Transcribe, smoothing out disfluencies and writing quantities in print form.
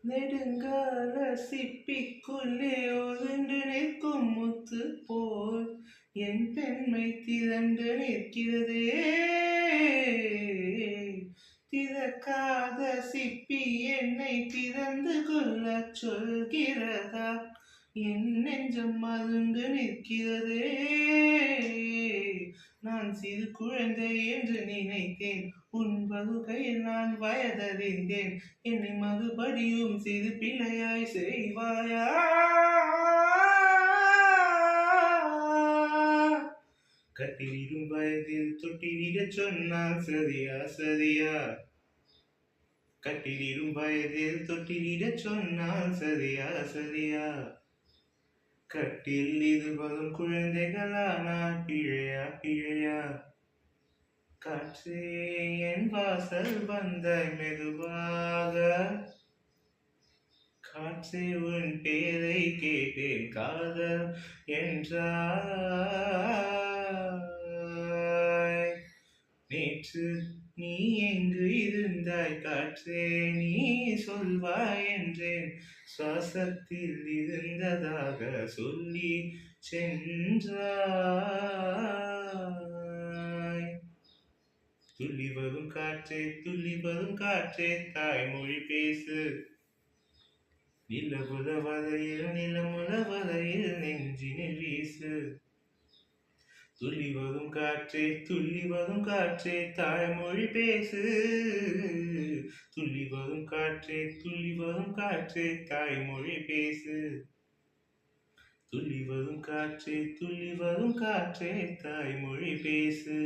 நெடுங்கால சிப்பிக்குள்ளே ஒதுண்டு நிற்கும் முத்து போல் என் பெண்மை திரண்டு நிற்கிறதே. திறக்காத சிப்பி என்னை திறந்து கொள்ளச் சொல்கிறதா? என் நெஞ்சம் மருண்டு நிற்கிறதே. நான் சிறு குழந்தை என்று நினைத்தேன், உன் வருகையில் நான் வயதறிந்தேன். என்னை மறுபடியும் சிறு பிள்ளையாய் செய்வாயா? கட்டிலிடும் வயதில் தொட்டிலிடச் சொன்னால் சரியா சரியா? கட்டிலிடும் வயதில் தொட்டிலிடச் சொன்னால் சரியா சரியா? கட்டில் இது வரும் குழந்தைகளா, நான் பிழையா பிழையா? காற்றே என் வாசல் வந்த மெதுவாக, காற்றே உன் பேரை கேட்டேன் காதல் என்றாய். நேற்று நீ எங்கு இருந்தாய் காற்றே, நீ சொல்வாய் என்றேன். சுவாசத்தில் இருந்ததாக சொல்லி சென்றாய். துள்ளி வரும் காற்றே துள்ளி வரும் காற்றே, தாய்மொழி பேசு. நிலவுல வரையில் நிலமுல வரையில் நெஞ்சினில் வீசு. துள்ளி வரும் காற்றே துள்ளி வரும் காற்றே, தாய்மொழி பேசு. துள்ளி வரும் காற்றே துள்ளி வரும் காற்றே, தாய்மொழி பேசு. துள்ளி வரும் காற்றே துள்ளி வரும் காற்றே, தாய்மொழி பேசு.